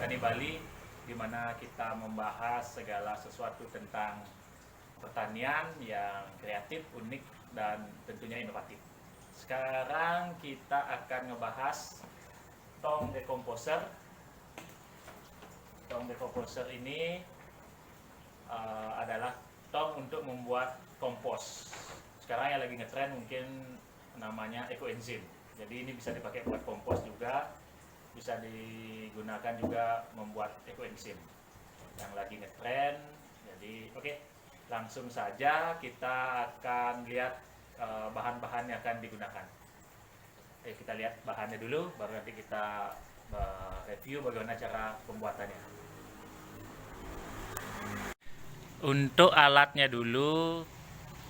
Tani Bali, di mana kita membahas segala sesuatu tentang pertanian yang kreatif, unik, dan tentunya inovatif. Sekarang kita akan ngebahas tong decomposer. Tong decomposer ini adalah tong untuk membuat kompos. Sekarang yang lagi ngetren mungkin namanya ekoenzim. Jadi ini bisa dipakai buat kompos juga, bisa digunakan juga membuat ekoenzim yang lagi ngetren. Jadi oke, langsung saja kita akan lihat bahan-bahan yang akan digunakan. Oke, kita lihat bahannya dulu, baru nanti kita review bagaimana cara pembuatannya. Untuk alatnya dulu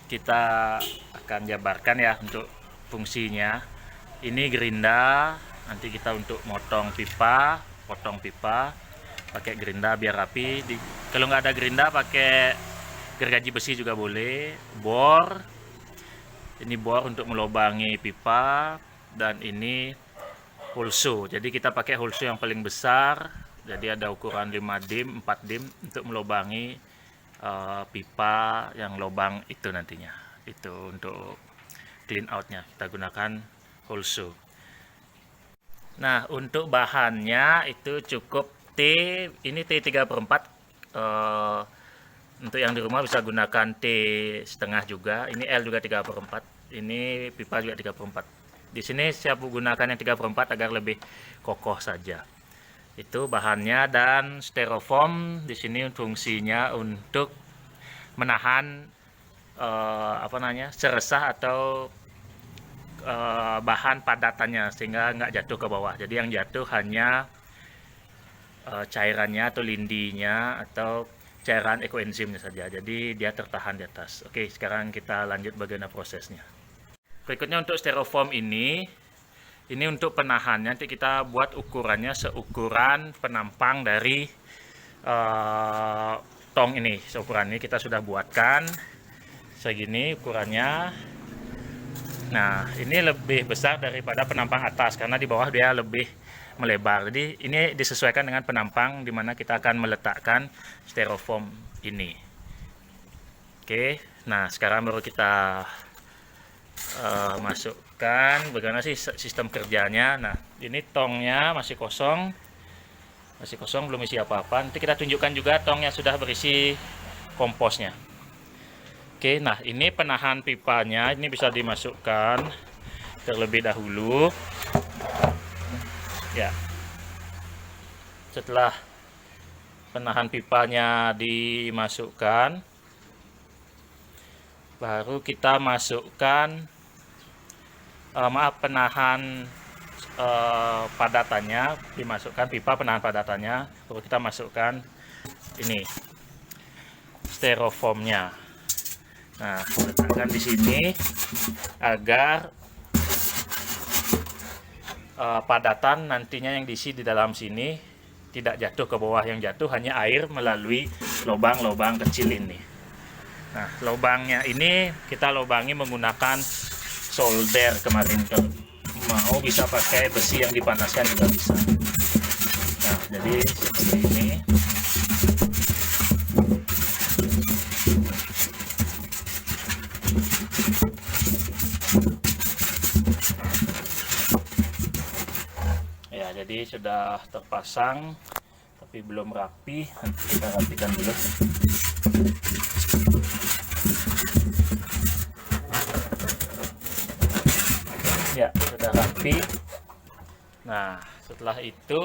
kita akan jabarkan ya untuk fungsinya. Ini gerinda, nanti kita untuk potong pipa pakai gerinda biar rapi. Kalau nggak ada gerinda pakai gergaji besi juga boleh. Bor, ini bor untuk melubangi pipa, dan ini holso. Jadi kita pakai holso yang paling besar, jadi ada ukuran 5 dim 4 dim untuk melubangi pipa yang lubang itu nantinya. Itu untuk clean outnya kita gunakan holso. Nah, untuk bahannya itu cukup ini T3/4. Untuk yang di rumah bisa gunakan T setengah juga. Ini L juga 3/4. Ini pipa juga 3/4. Di sini saya gunakan yang 3/4 agar lebih kokoh saja. Itu bahannya, dan styrofoam di sini fungsinya untuk menahan seresah atau bahan padatannya sehingga nggak jatuh ke bawah. Jadi yang jatuh hanya cairannya atau lindinya atau cairan ekoenzimnya saja. Jadi dia tertahan di atas. Oke, sekarang kita lanjut bagaimana prosesnya. Berikutnya untuk styrofoam ini untuk penahannya. Nanti kita buat ukurannya seukuran penampang dari tong ini. Seukuran ini kita sudah buatkan segini ukurannya. Nah, ini lebih besar daripada penampang atas karena di bawah dia lebih melebar. Jadi ini disesuaikan dengan penampang di mana kita akan meletakkan styrofoam ini. Oke, nah sekarang baru kita masukkan bagaimana sih sistem kerjanya. Nah, ini tongnya masih kosong belum isi apa-apa. Nanti kita tunjukkan juga tongnya sudah berisi komposnya. Oke, nah ini penahan pipanya, ini bisa dimasukkan terlebih dahulu ya. Setelah penahan pipanya dimasukkan, baru kita masukkan penahan padatannya, dimasukkan pipa penahan padatannya, baru kita masukkan ini styrofoamnya. Nah, letakkan di sini agar padatan nantinya yang diisi di dalam sini tidak jatuh ke bawah. Yang jatuh hanya air melalui lubang-lubang kecil ini. Nah, lubangnya ini kita lubangi menggunakan solder kemarin. Kalau mau bisa pakai besi yang dipanaskan juga bisa. Nah, jadi seperti ini. Ya, jadi sudah terpasang tapi belum rapi. Nanti kita rapikan dulu. Ya, sudah rapi. Nah, setelah itu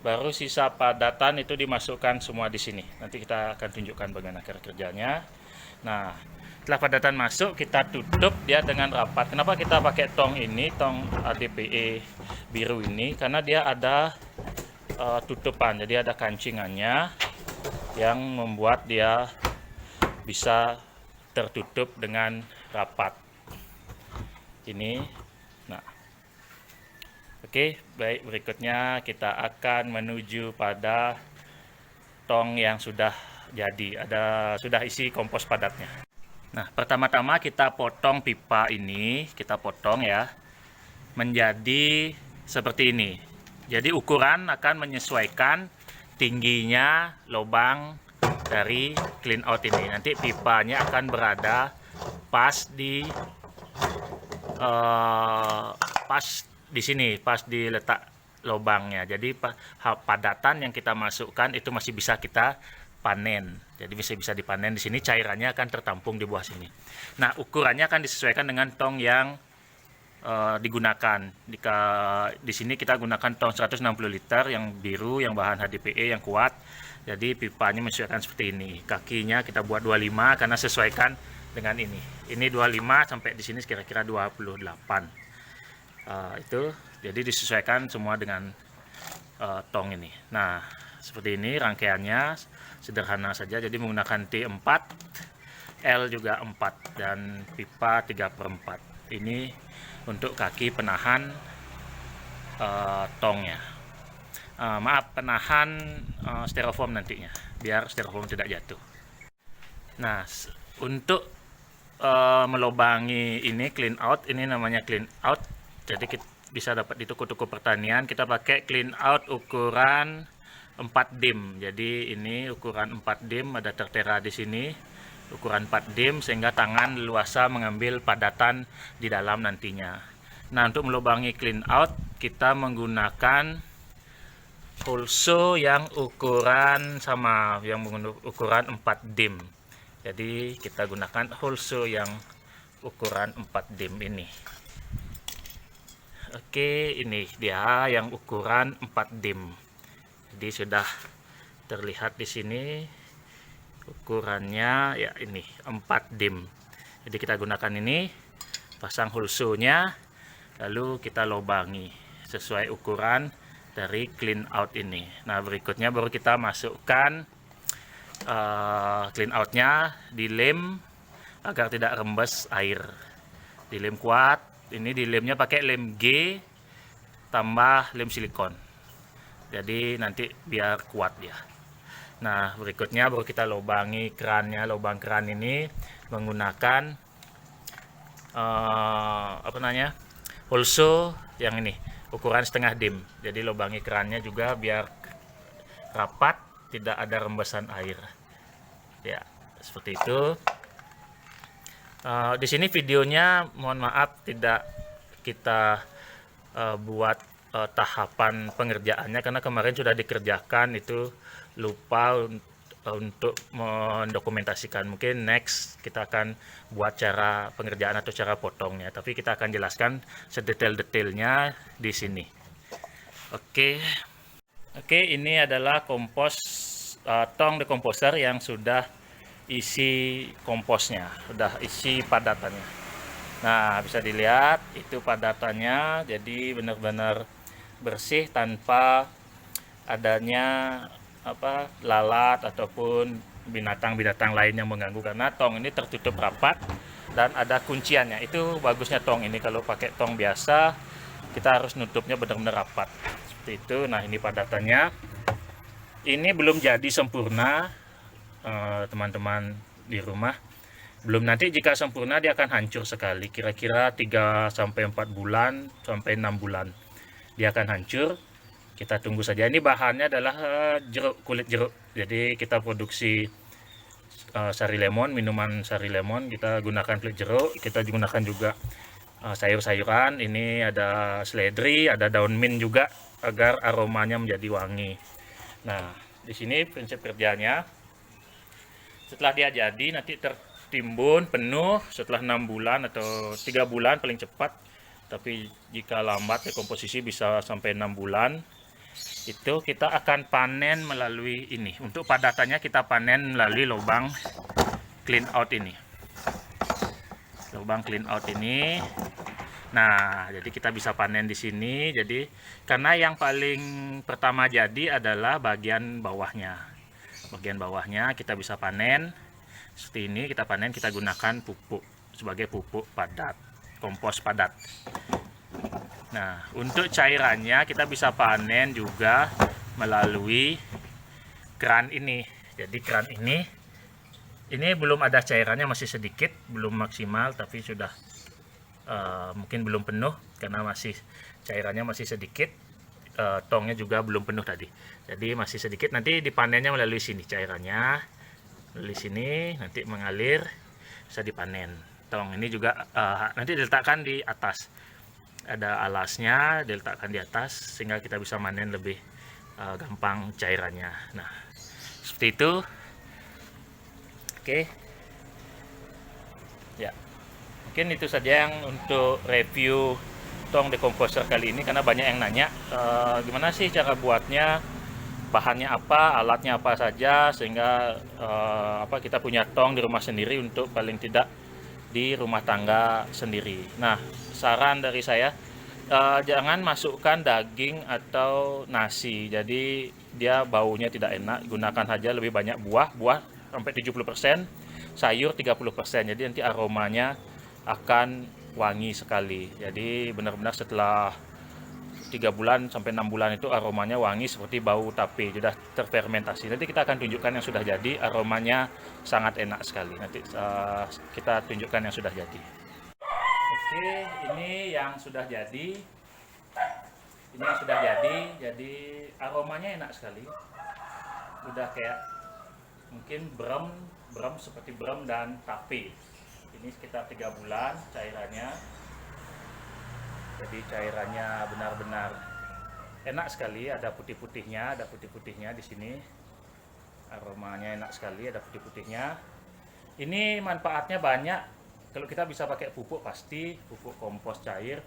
baru sisa padatan itu dimasukkan semua di sini. Nanti kita akan tunjukkan bagaimana cara kerjanya. Nah, setelah padatan masuk, kita tutup dia dengan rapat. Kenapa kita pakai tong ini, tong ADPE biru ini? Karena dia ada tutupan, jadi ada kancingannya yang membuat dia bisa tertutup dengan rapat. Ini, nah, oke, baik, berikutnya kita akan menuju pada tong yang sudah jadi, sudah isi kompos padatnya. Nah, pertama-tama kita potong pipa ini, kita potong ya menjadi seperti ini. Jadi ukuran akan menyesuaikan tingginya lubang dari clean out ini. Nanti pipanya akan berada pas di sini, pas di letak lubangnya. Jadi padatan yang kita masukkan itu masih bisa kita panen. Jadi bisa dipanen di sini, cairannya akan tertampung di bawah sini. Nah, ukurannya akan disesuaikan dengan tong yang digunakan. Di sini kita gunakan tong 160 liter yang biru, yang bahan HDPE yang kuat. Jadi pipanya menyesuaikan seperti ini. Kakinya kita buat 25 karena sesuaikan dengan ini. Ini 25 sampai di sini kira-kira 28. Itu jadi disesuaikan semua dengan tong ini. Nah, seperti ini rangkaiannya sederhana saja. Jadi menggunakan T4, L juga 4 dan pipa 3/4. Ini untuk kaki penahan tongnya. Maaf, penahan styrofoam nantinya, biar styrofoam tidak jatuh. Nah, untuk melubangi ini clean out, ini namanya clean out. Jadi kita bisa dapat di toko-toko pertanian. Kita pakai clean out ukuran 4 dim. Jadi ini ukuran 4 dim, ada tertera di sini. Ukuran 4 dim sehingga tangan leluasa mengambil padatan di dalam nantinya. Nah, untuk melubangi clean out kita menggunakan pulso yang ukuran sama, yang ukuran 4 dim. Jadi kita gunakan pulso yang ukuran 4 dim ini. Oke, ini dia yang ukuran 4 dim. Jadi sudah terlihat di sini ukurannya, ya ini 4 dim. Jadi kita gunakan ini, pasang hulsonya, lalu kita lubangi sesuai ukuran dari clean out ini. Nah, berikutnya baru kita masukkan clean outnya, dilem agar tidak rembes air. Dilem kuat. Ini dilemnya pakai lem G tambah lem silikon. Jadi nanti biar kuat dia. Nah, berikutnya baru kita lubangi kerannya. Lubang keran ini menggunakan pulso yang ini ukuran setengah dim. Jadi lubangi kerannya juga biar rapat, tidak ada rembesan air. Ya, seperti itu. Di sini videonya mohon maaf tidak kita buat tahapan pengerjaannya karena kemarin sudah dikerjakan, itu lupa untuk mendokumentasikan. Mungkin next kita akan buat cara pengerjaan atau cara potongnya, tapi kita akan jelaskan sedetail-detailnya di sini. Oke, ini adalah kompos tong dekomposer yang sudah isi komposnya, sudah isi padatannya. Nah, bisa dilihat itu padatannya, jadi benar-benar bersih tanpa adanya lalat ataupun binatang-binatang lain yang mengganggu, karena tong ini tertutup rapat dan ada kunciannya. Itu bagusnya tong ini. Kalau pakai tong biasa kita harus nutupnya benar-benar rapat seperti itu. Nah, ini padatannya. Ini belum jadi sempurna, teman-teman di rumah. Belum, nanti jika sempurna dia akan hancur sekali, kira-kira 3-4 bulan sampai 6 bulan dia akan hancur. Kita tunggu saja. Ini bahannya adalah jeruk, kulit jeruk. Jadi kita produksi sari lemon, minuman sari lemon, kita gunakan kulit jeruk. Kita gunakan juga sayur-sayuran. Ini ada seledri, ada daun mint juga agar aromanya menjadi wangi. Nah, di sini prinsip kerjanya. Setelah dia jadi, nanti tertimbun penuh setelah 6 bulan atau 3 bulan paling cepat. Tapi jika lambat dekomposisi bisa sampai 6 bulan. Itu kita akan panen melalui ini. Untuk padatannya kita panen melalui lubang clean out ini. Lubang clean out ini. Nah, jadi kita bisa panen di sini. Jadi karena yang paling pertama jadi adalah bagian bawahnya. Bagian bawahnya kita bisa panen seperti ini. Kita panen, kita gunakan pupuk sebagai pupuk padat, kompos padat. Nah, untuk cairannya kita bisa panen juga melalui keran ini. Jadi keran ini belum ada cairannya, masih sedikit, belum maksimal, tapi sudah mungkin belum penuh karena masih cairannya masih sedikit. tongnya juga belum penuh tadi. Jadi masih sedikit, nanti dipanennya melalui sini cairannya. Melalui sini nanti mengalir, bisa dipanen. Tong ini juga nanti diletakkan di atas. Ada alasnya, diletakkan di atas sehingga kita bisa manen lebih gampang cairannya. Nah, seperti itu. Oke. Ya. Mungkin itu saja yang untuk review tong dekomposer kali ini, karena banyak yang nanya gimana sih cara buatnya, bahannya apa, alatnya apa saja, sehingga kita punya tong di rumah sendiri untuk paling tidak di rumah tangga sendiri. Nah, saran dari saya, jangan masukkan daging atau nasi, jadi dia baunya tidak enak. Gunakan saja lebih banyak buah sampai 70%, sayur 30%, jadi nanti aromanya akan wangi sekali. Jadi benar-benar setelah 3 bulan sampai 6 bulan itu aromanya wangi seperti bau tape, sudah terfermentasi. Nanti kita akan tunjukkan yang sudah jadi, aromanya sangat enak sekali. Nanti kita tunjukkan yang sudah jadi. Oke, ini yang sudah jadi. Ini yang sudah jadi aromanya enak sekali. Udah kayak mungkin brem seperti brem dan tape. Ini sekitar 3 bulan cairannya. Jadi cairannya benar-benar enak sekali, ada putih-putihnya di sini. Aromanya enak sekali, ada putih-putihnya. Ini manfaatnya banyak. Kalau kita bisa pakai pupuk, pasti pupuk kompos cair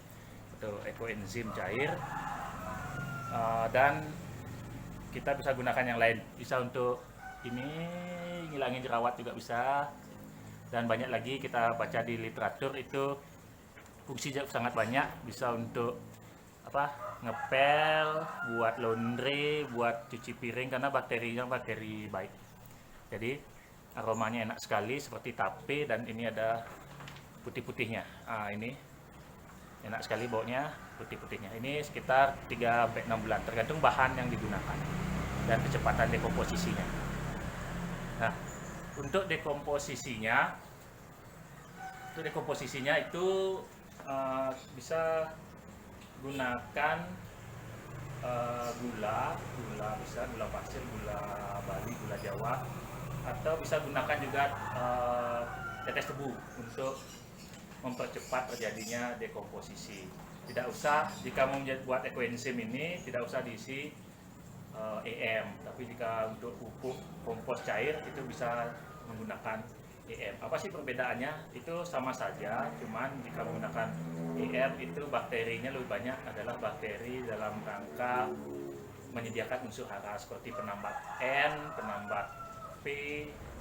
atau ekoenzim cair. Dan kita bisa gunakan yang lain. Bisa untuk ini ngilangin jerawat juga bisa. Dan banyak lagi kita baca di literatur itu fungsi sangat banyak, bisa untuk ngepel, buat laundry, buat cuci piring, karena bakterinya bakteri baik. Jadi aromanya enak sekali seperti tape, dan ini ada putih-putihnya. Ini enak sekali baunya, putih-putihnya. Ini sekitar 3-6 bulan, tergantung bahan yang digunakan dan kecepatan dekomposisinya. Nah, untuk dekomposisinya itu bisa gunakan gula bisa gula pasir, gula Bali, gula Jawa, atau bisa gunakan juga tetes tebu untuk mempercepat terjadinya dekomposisi. Tidak usah, jika mau buat ekoenzim ini tidak usah diisi EM, tapi jika untuk pupuk kompos cair itu bisa menggunakan EM. Apa sih perbedaannya? Itu sama saja, cuman jika menggunakan EM itu bakterinya lebih banyak, adalah bakteri dalam rangka menyediakan unsur hara seperti penambat N, penambat P,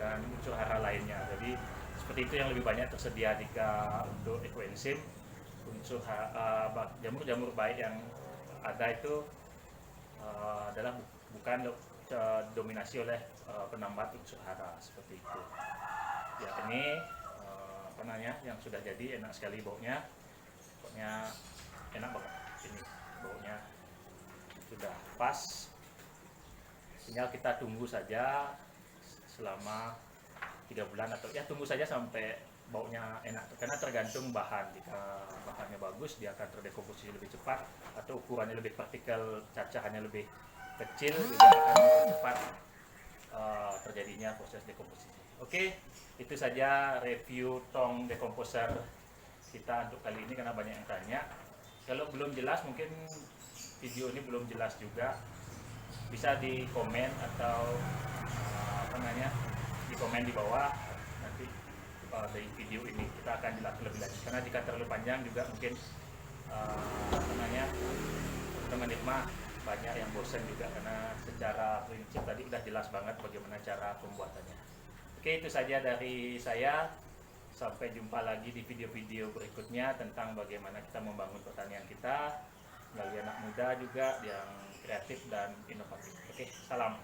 dan unsur hara lainnya. Jadi seperti itu yang lebih banyak tersedia jika untuk ekoenzim. Unsur jamur-jamur baik yang ada itu adalah bukan dominasi oleh penambat unsur hara seperti itu. Ya, ini yang sudah jadi, enak sekali baunya enak banget. Ini baunya sudah pas, tinggal kita tunggu saja selama 3 bulan, atau ya tunggu saja sampai baunya enak, karena tergantung bahan. Jika bahannya bagus, dia akan terdekomposisi lebih cepat, atau ukurannya lebih, partikel cacahannya lebih kecil, juga akan cepat terjadinya proses dekomposisi. Oke, itu saja review tong dekomposer kita untuk kali ini, karena banyak yang tanya. Kalau belum jelas, mungkin video ini belum jelas juga, bisa di komen atau di komen di bawah. Nanti dari video ini kita akan jelaskan lebih lanjut, karena jika terlalu panjang juga mungkin teman-teman banyak yang bosan juga, karena secara prinsip tadi udah jelas banget bagaimana cara pembuatannya. Oke, itu saja dari saya. Sampai jumpa lagi di video-video berikutnya tentang bagaimana kita membangun pertanian kita melalui anak muda juga yang kreatif dan inovatif. Oke, salam.